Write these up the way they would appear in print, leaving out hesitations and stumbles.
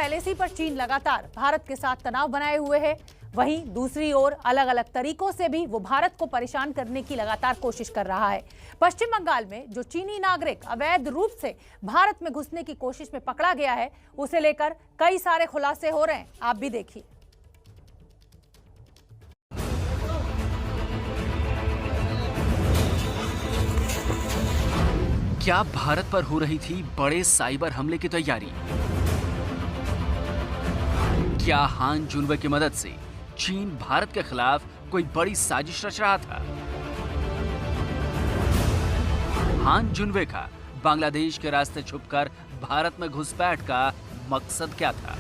LAC पर चीन लगातार भारत के साथ तनाव बनाए हुए है, वहीं दूसरी ओर अलग अलग तरीकों से भी वो भारत को परेशान करने की लगातार कोशिश कर रहा है। पश्चिम बंगाल में जो चीनी नागरिक अवैध रूप से भारत में घुसने की कोशिश में पकड़ा गया है, उसे लेकर कई सारे खुलासे हो रहे हैं, आप भी देखिए। क्या भारत पर हो रही थी बड़े साइबर हमले की तैयारी? क्या हान जुनवे की मदद से चीन भारत के खिलाफ कोई बड़ी साजिश रच रहा था? हान जुनवे का बांग्लादेश के रास्ते छुपकर भारत में घुसपैठ का मकसद क्या था?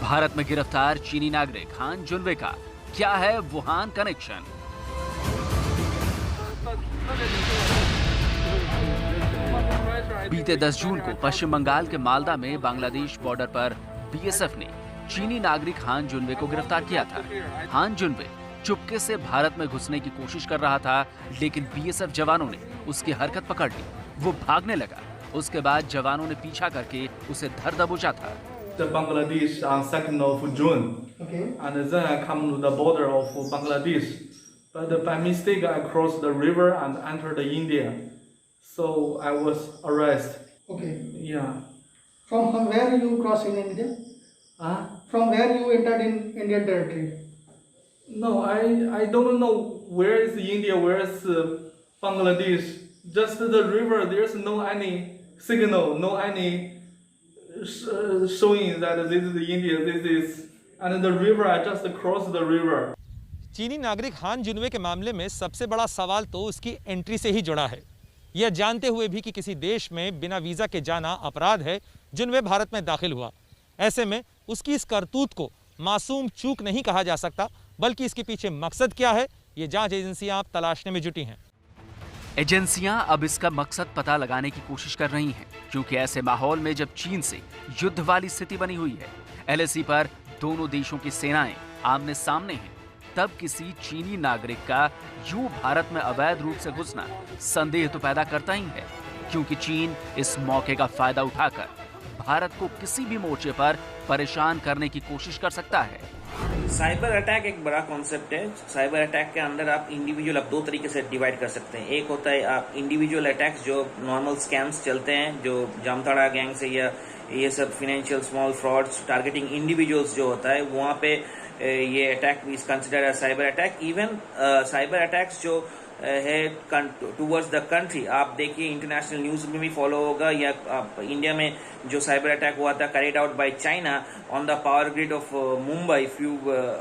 भारत में गिरफ्तार चीनी नागरिक हान जुनवे का क्या है वुहान कनेक्शन? बीते 10 जून को पश्चिम बंगाल के मालदा में बांग्लादेश बॉर्डर पर बीएसएफ ने चीनी नागरिक हान जुनवे को गिरफ्तार किया था। हान जुनवे चुपके से भारत में घुसने की कोशिश कर रहा था, लेकिन बीएसएफ जवानों ने उसकी हरकत पकड़ ली। वो भागने लगा। उसके बाद जवानों ने पीछा करके उसे धर दबोचा था। Bangladesh on 2nd of June, and then I come to the border of Bangladesh, but by mistake I crossed the river and entered India, so I was arrested. Okay. Yeah. From where you crossed in India? From where you entered in Indian territory? No, I don't know where is India, where is Bangladesh. Just the river. There's no any signal, no any showing that this is India. This is, and the river. I just crossed the river. चीनी नागरिक हान जुनवे के मामले में सबसे बड़ा सवाल तो उसकी एंट्री से ही जुड़ा है। यह जानते हुए भी कि किसी देश में बिना वीजा के जाना अपराध है, जुनवे भारत में दाखिल हुआ। ऐसे में उसकी इस करतूत को मासूम चूक नहीं कहा जा सकता, बल्कि इसके पीछे मकसद क्या है, ये जांच एजेंसियां अब तलाशने में जुटी हैं। एजेंसियां अब इसका मकसद पता लगाने की कोशिश कर रही हैं, क्योंकि ऐसे माहौल में जब चीन से युद्ध वाली स्थिति बनी हुई है, एलएसी पर दोनों देशों की सेनाएं आमने सामने हैं, तब किसी चीनी नागरिक का यूं भारत में अवैध रूप से घुसना संदेह तो पैदा करता ही है, क्योंकि चीन इस मौके का फायदा उठाकर भारत को किसी भी मोर्चे पर परेशान करने की कोशिश कर सकता है। साइबर अटैक एक बड़ा कॉन्सेप्ट है। साइबर अटैक के अंदर आप दो तरीके से डिवाइड कर सकते हैं। एक होता है आप इंडिविजुअल अटैक्स, जो नॉर्मल स्कैम्स चलते हैं, जो जामताड़ा गैंग से या ये सब financial small frauds targeting individuals जो होता है, वहाँ पे ये attack is considered as cyber attack. Even cyber attacks जो है टूवर्ड्स द कंट्री, आप देखिए इंटरनेशनल न्यूज में भी फॉलो होगा, या आप इंडिया में जो साइबर अटैक हुआ था carried out by China on the power grid of Mumbai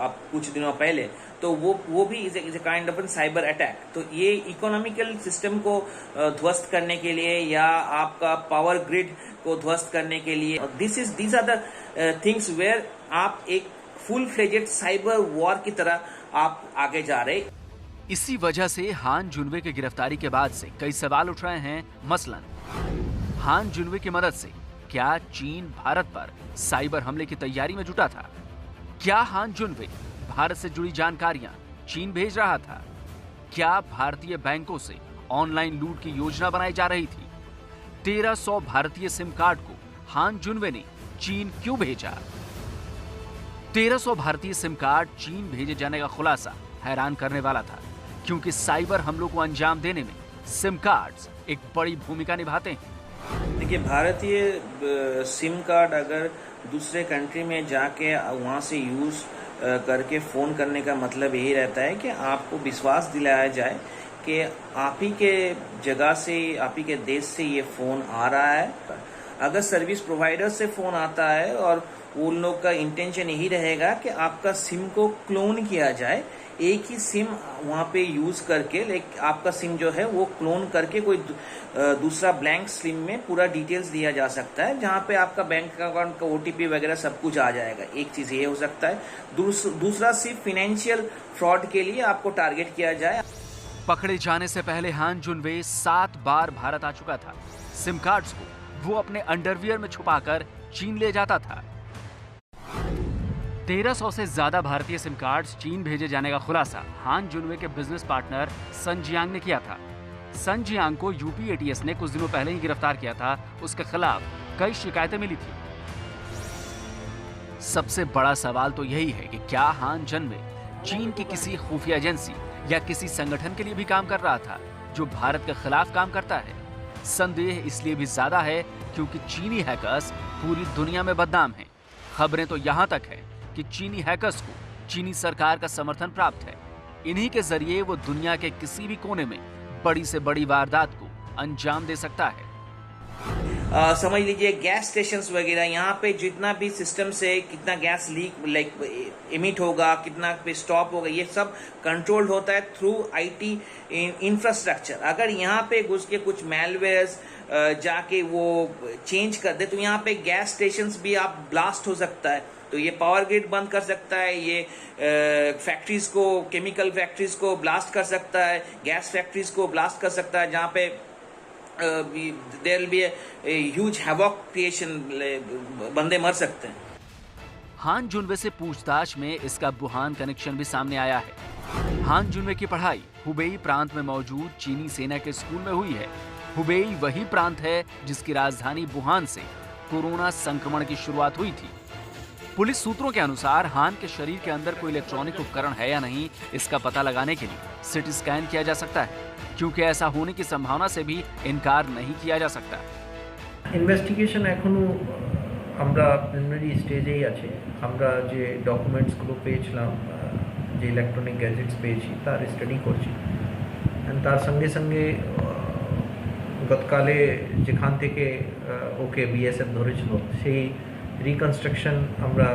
आप कुछ दिनों पहले, तो वो भी is a kind of cyber attack. तो ये इकोनॉमिकल सिस्टम को ध्वस्त करने के लिए या आपका पावर ग्रिड को ध्वस्त करने के लिए, these are the things where आप एक फुल फ्लेजेड साइबर वॉर की तरह आप आगे जा रहे। इसी वजह से हान जुनवे की गिरफ्तारी के बाद से कई सवाल उठ रहे हैं। मसलन, हान जुनवे की मदद से क्या चीन भारत पर साइबर हमले की तैयारी में जुटा था? क्या हान जुनवे भारत से जुड़ी जानकारियां चीन भेज रहा था? क्या भारतीय बैंकों से ऑनलाइन लूट की योजना बनाई जा रही थी? 1300 भारतीय सिम कार्ड को हान जुनवे ने चीन क्यों भेजा? 1300 भारतीय सिम कार्ड चीन भेजे जाने का खुलासा हैरान करने वाला था, क्योंकि साइबर हमलों को अंजाम देने में सिम कार्ड्स एक बड़ी भूमिका निभाते हैं। देखिए, भारतीय सिम कार्ड अगर दूसरे कंट्री में जाके वहाँ से यूज करके फोन करने का मतलब यही रहता है कि आपको विश्वास दिलाया जाए कि आप ही के जगह से, आप ही के देश से ये फोन आ रहा है। अगर सर्विस प्रोवाइडर से फोन आता है और उन लोग का इंटेंशन यही रहेगा कि आपका सिम को क्लोन किया जाए, एक ही सिम वहाँ पे यूज करके, आपका सिम जो है वो क्लोन करके कोई दूसरा ब्लैंक सिम में पूरा डिटेल्स दिया जा सकता है, जहाँ पे आपका बैंक अकाउंट का ओटीपी वगैरह सब कुछ आ जाएगा। एक चीज ये हो सकता है। दूसरा सिर्फ फाइनेंशियल फ्रॉड के लिए आपको टारगेट किया जाए। पकड़े जाने से पहले हान जुनवे 7 बार भारत आ चुका था। सिम कार्ड्स को वो अपने अंडरवियर में छुपाकर चीन ले जाता था। 1300 से ज्यादा भारतीय सिम कार्ड्स चीन भेजे जाने का खुलासा हान जुनवे के बिजनेस पार्टनर सन जियांग ने किया था। सन जियांग को यूपी एटीएस ने कुछ दिनों पहले ही गिरफ्तार किया था। उसके खिलाफ कई शिकायतें मिली थी। सबसे बड़ा सवाल तो यही है कि क्या हान जन्वे चीन की किसी खुफिया एजेंसी या किसी संगठन के लिए भी काम कर रहा था जो भारत के खिलाफ काम करता है। संदेह इसलिए भी ज्यादा है क्योंकि चीनी हैकर्स पूरी दुनिया में बदनाम हैं। खबरें तो यहाँ तक है कि चीनी हैकर्स को चीनी सरकार का समर्थन प्राप्त है। इन्हीं के जरिए वो दुनिया के किसी भी कोने में बड़ी से बड़ी वारदात को अंजाम दे सकता है। समझ लीजिए गैस स्टेशंस वगैरह, यहाँ पे जितना भी सिस्टम से कितना गैस लीक इमिट होगा, कितना पे स्टॉप होगा, ये सब कंट्रोल्ड होता है थ्रू आईटी इंफ्रास्ट्रक्चर। अगर यहाँ पे घुस के कुछ मैलवेयर्स जाके वो चेंज कर दे तो यहाँ पे गैस स्टेशंस भी आप ब्लास्ट हो सकता है। तो ये पावर ग्रिड बंद कर सकता है, ये फैक्ट्रीज को, केमिकल फैक्ट्रीज को ब्लास्ट कर सकता है, गैस फैक्ट्रीज को ब्लास्ट कर सकता है, जहाँ पे there will be a huge havoc creation, बंदे मर सकते हैं। हान जुनवे से पूछताछ में इसका वुहान कनेक्शन भी सामने आया है। हान जुनवे की पढ़ाई हुबेई प्रांत में मौजूद चीनी सेना के स्कूल में हुई है। हुबेई वही प्रांत है जिसकी राजधानी वुहान से कोरोना संक्रमण की शुरुआत हुई थी। पुलिस सूत्रों के अनुसार हान के शरीर के अंदर कोई इलेक्ट्रॉनिक उपकरण है या नहीं, इसका पता लगाने के लिए सिटी स्कैन किया जा सकता है, क्योंकि ऐसा होने की संभावना से भी इनकार नहीं किया जा सकता। ইনভেস্টিগেশন এখনো আমরা প্রিলিমিনারি স্টেজেই আছে। আমরা যে ডকুমেন্টসগুলো পেয়েছিলাম, যে ইলেকট্রনিক গ্যাজেটস পেয়েছি তার স্টাডি করছি। তার সঙ্গে সঙ্গে গতকালে যেখান থেকে ওকে বিএসএফ ধরেছিল সেই রিকনস্ট্রাকশন আমরা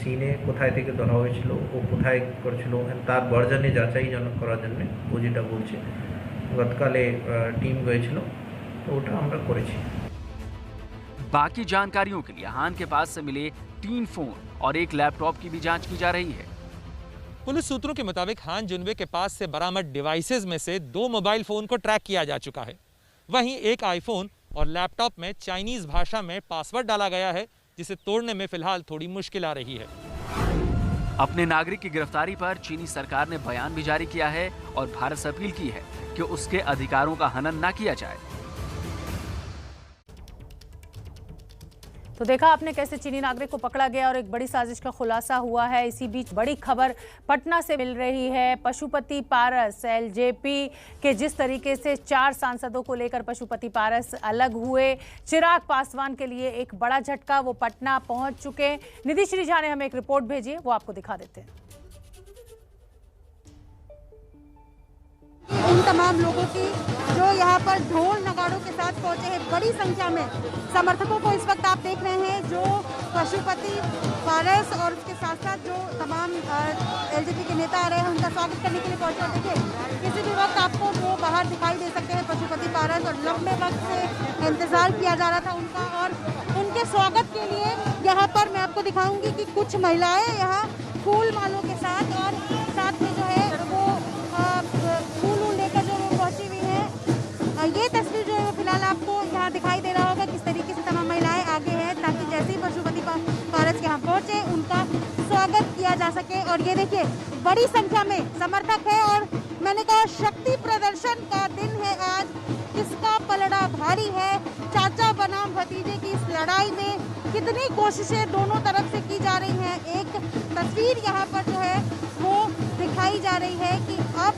সিনে কোথায় থেকে ধরা হয়েছিল, ও কোথায় করেছিল তার বর্জনে যাচাই করার জন্য ও যেটা বলছে গতকালে টিম গিয়েছিল, তো ওটা আমরা করেছি। बाकी जानकारियों के लिए हान के पास से मिले 3 फोन और एक लैपटॉप की भी जांच की जा रही है। पुलिस सूत्रों के मुताबिक हान जुनवे के पास से बरामद डिवाइसेज में से 2 मोबाइल फोन को ट्रैक किया जा चुका है। वहीं एक आईफोन और लैपटॉप में चाइनीज भाषा में पासवर्ड डाला गया है, जिसे तोड़ने में फिलहाल थोड़ी मुश्किल आ रही है। अपने नागरिक की गिरफ्तारी पर चीनी सरकार ने बयान भी जारी किया है और भारत से अपील की है कि उसके अधिकारों का हनन न किया जाए। तो देखा आपने कैसे चीनी नागरिक को पकड़ा गया और एक बड़ी साजिश का खुलासा हुआ है। इसी बीच बड़ी खबर पटना से मिल रही है। पशुपति पारस एलजेपी के जिस तरीके से 4 सांसदों को लेकर पशुपति पारस अलग हुए, चिराग पासवान के लिए एक बड़ा झटका, वो पटना पहुंच चुके। निधि श्री झा ने हमें एक रिपोर्ट भेजी है, वो आपको दिखा देते हैं। उन तमाम लोगों की जो यहाँ पर ढोल नगाड़ों के साथ पहुंचे हैं, बड़ी संख्या में समर्थकों को इस वक्त आप देख रहे हैं, जो पशुपति पारस और उसके साथ साथ जो तमाम एलजेपी के नेता आ रहे हैं उनका स्वागत करने के लिए पहुंचे। और देखिए किसी भी वक्त आपको वो बाहर दिखाई दे सकते हैं पशुपति पारस, और लंबे वक्त से इंतजार किया जा रहा था उनका। और उनके स्वागत के लिए यहाँ पर मैं आपको दिखाऊंगी कि कुछ महिलाएं यहाँ फूल मालों के साथ और साथ में जो है वो फूल लेकर जो वो पहुंची हुई है। ये तस्वीर जो है वो फिलहाल आपको यहाँ दिखाई दे रहा होगा किस तरीके से तमाम महिलाएं आगे हैं, ताकि जैसे ही पशुपति पारस यहाँ पहुंचे उनका स्वागत किया जा सके। और ये देखिए बड़ी संख्या में समर्थक है, और मैंने कहा शक्ति प्रदर्शन का दिन है आज, किसका पलड़ा भारी है। चाचा बनाम भतीजे की इस लड़ाई में कितनी कोशिशें दोनों तरफ से की जा रही हैं। एक तस्वीर यहाँ पर जो है वो दिखाई जा रही है कि अब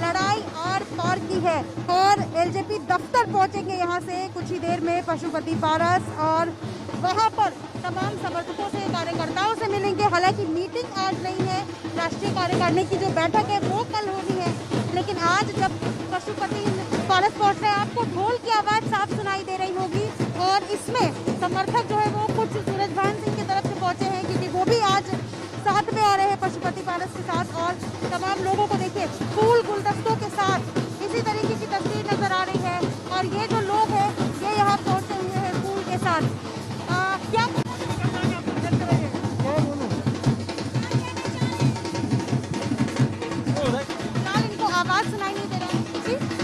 लड़ाई आर पार की है, और एलजेपी दफ्तर पहुंचेंगे यहाँ से कुछ ही देर में पशुपति पारस, और वहाँ पर तमाम समर्थकों से, कार्यकर्ताओं से मिलेंगे। हालांकि मीटिंग आज नहीं है, राष्ट्रीय कार्यकारिणी की जो बैठक है वो कल होनी है, लेकिन आज जब पशुपति पारस पहुंच रहे हैं आपको ढोल की आवाज साफ सुनाई दे रही होगी। और इसमें समर्थक जो है वो कुछ सूरजभान सिंह की तरफ से पहुंचे हैं, क्योंकि वो भी आज साथ में आ रहे हैं पशुपति पारस के साथ। और तमाम लोगों को देखिए फूल गुलदस्तों के साथ इसी तरीके की तस्वीर नजर आ रही है, और ये जो लोग हैं ये यहाँ पहुंचे हुए हैं फूल के साथ। क्या फिलहाल इनको आवाज सुनाई नहीं दे रही,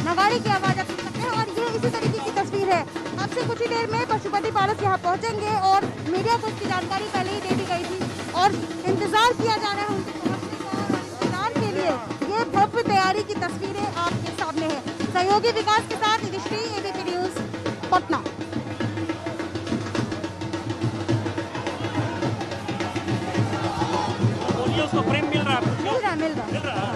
नगाड़े की आवाज आप सुन सकते हैं। और ये इसी तरीके की तस्वीर है। अब से कुछ ही देर में पशुपति पारस यहाँ पहुंचेंगे, और मीडिया को इसकी जानकारी पहले ही दे दी गई थी, और इंतजार किया जा रहा है उनके पहुंचने का। और इंतजार के लिए ये भव्य तैयारी की तस्वीरें आपके सामने है। सहयोगी विकास के साथ निधिश्री, एबीपी न्यूज, पटना। उसको फ्रेम मिल रहा है। मिल रहा।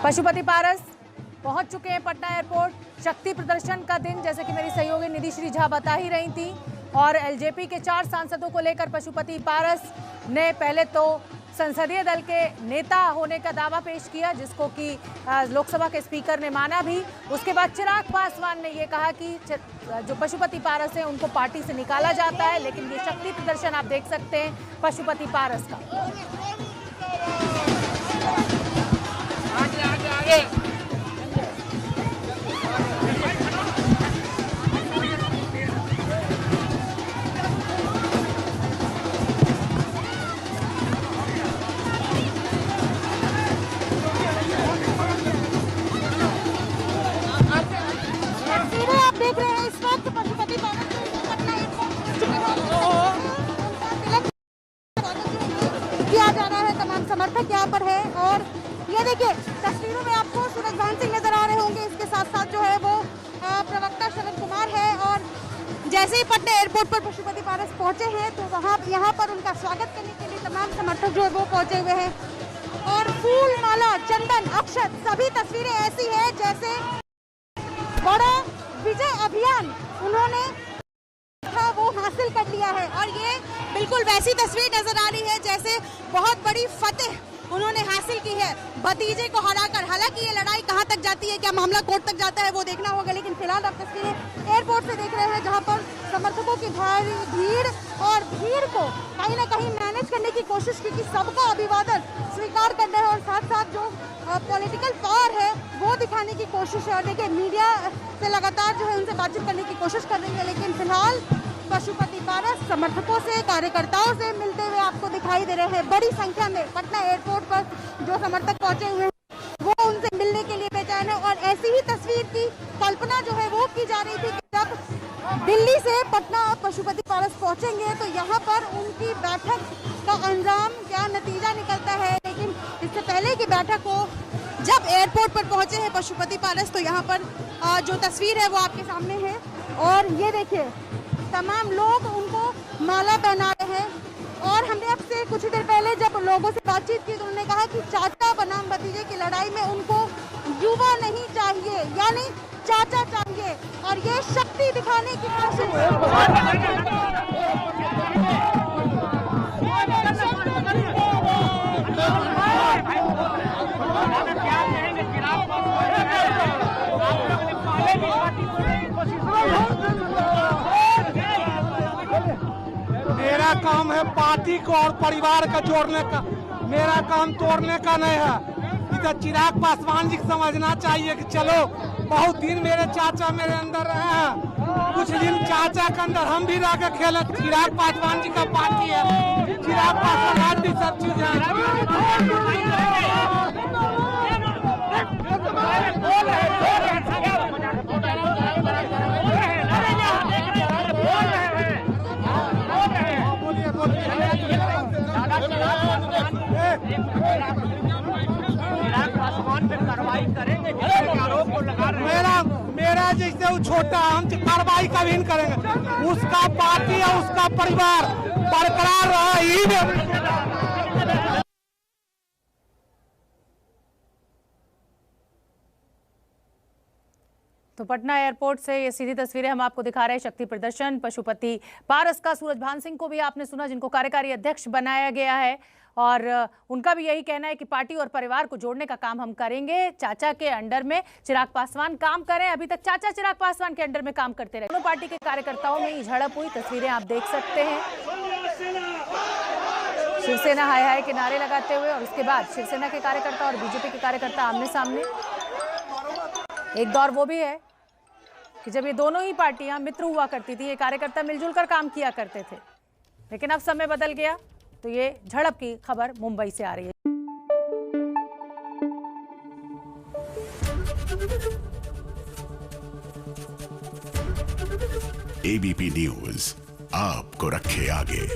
पशुपति पारस पहुंच चुके हैं पटना एयरपोर्ट। शक्ति प्रदर्शन का दिन, जैसे कि मेरी सहयोगी निधिश्री झा बता ही रही थी, और एलजेपी के 4 सांसदों को लेकर पशुपति पारस ने पहले तो संसदीय दल के नेता होने का दावा पेश किया, जिसको कि लोकसभा के स्पीकर ने माना भी। उसके बाद चिराग पासवान ने ये कहा कि जो पशुपति पारस हैं उनको पार्टी से निकाला जाता है, लेकिन ये शक्ति प्रदर्शन आप देख सकते हैं पशुपति पारस का। आप देख रहे हैं इस वक्त पशुपति पारस पटना एयरपोर्ट किया जा रहा है। तमाम समर्थक यहाँ पर है और ये देखिए तस्वीरों में आपको सूरजभान सिंह नजर आ रहे होंगे। इसके साथ साथ जो है वो प्रवक्ता शरद कुमार है, और जैसे ही पटना एयरपोर्ट पर पशुपति पारस पहुंचे हैं तो यहाँ पर उनका स्वागत करने के लिए तमाम समर्थक जो है वो पहुंचे हुए हैं, और फूल माला, चंदन, अक्षत, सभी तस्वीरें ऐसी है जैसे बड़ा विजय अभियान उन्होंने वो हासिल कर लिया है। और ये बिल्कुल वैसी तस्वीर नजर आ रही है जैसे बहुत बड़ी फतेह उन्होंने हासिल की है भतीजे को हराकर। हालांकि ये लड़ाई कहां तक जाती है, क्या मामला कोर्ट तक जाता है, वो देखना होगा, लेकिन फिलहाल आप तस्वीरें एयरपोर्ट से देख रहे हैं जहां पर समर्थकों की भारी भीड़, और भीड़ को कहीं ना कहीं मैनेज करने की कोशिश की कि सबका अभिवादन स्वीकार करना है और साथ साथ जो पॉलिटिकल पावर है वो दिखाने की कोशिश है। और देखिए मीडिया से लगातार जो है उनसे बातचीत करने की कोशिश कर रही है, लेकिन फिलहाल पशुपति पारस समर्थकों से, कार्यकर्ताओं से मिलते हुए आपको दिखाई दे रहे हैं। बड़ी संख्या में पटना एयरपोर्ट पर जो समर्थक पहुंचे हुए हैं वो उनसे मिलने के लिए बेचैन है, और ऐसी ही तस्वीर की कल्पना जो है वो की जा रही थी कि जब दिल्ली से पटना पशुपति पारस पहुंचेंगे तो यहाँ पर उनकी बैठक का अंजाम क्या नतीजा निकलता है। लेकिन इससे पहले की बैठक हो, जब एयरपोर्ट पर पहुंचे हैं पशुपति पारस, तो यहाँ पर जो तस्वीर है वो आपके सामने है, और ये देखिए तमाम लोग उनको माला पहना रहे हैं। और हमने आपसे कुछ देर पहले जब लोगों से बातचीत की तो उन्होंने कहा कि चाचा बनाम भतीजे की लड़ाई में उनको युवा नहीं चाहिए, यानी चाचा चाहिए, और ये शक्ति दिखाने की कोशिश मेरा काम है पार्टी को और परिवार का जोड़ने का, मेरा काम तोड़ने का नहीं है। इधर चिराग पासवान जी को समझना चाहिए कि चलो बहुत दिन मेरे चाचा मेरे अंदर रहे हैं, कुछ दिन चाचा के अंदर हम भी रह के खेले। चिराग पासवान जी का पार्टी है, चिराग पासवान आज भी सब चीज मेरा जैसे वो छोटा, हम कार्रवाई का भी नहीं करेंगे। उसका पार्टी है, उसका परिवार बरकरार रहा। तो पटना एयरपोर्ट से ये सीधी तस्वीरें हम आपको दिखा रहे हैं। शक्ति प्रदर्शन पशुपति पारस का, सूरजभान सिंह को भी आपने सुना जिनको कार्यकारी अध्यक्ष बनाया गया है, और उनका भी यही कहना है कि पार्टी और परिवार को जोड़ने का काम हम करेंगे। चाचा के अंडर में चिराग पासवान काम करें, अभी तक चाचा चिराग पासवान के अंडर में काम करते रहे। दोनों पार्टी के कार्यकर्ताओं में झड़प हुई, तस्वीरें आप देख सकते हैं। शिवसेना हाय हाय के नारे लगाते हुए, और उसके बाद शिवसेना के कार्यकर्ता और बीजेपी के कार्यकर्ता आमने सामने। एक दौर वो भी है कि जब ये दोनों ही पार्टियां मित्र हुआ करती थी, ये कार्यकर्ता मिलजुल कर काम किया करते थे, लेकिन अब समय बदल गया। तो ये झड़प की खबर मुंबई से आ रही है। एबीपी न्यूज आपको रखे आगे।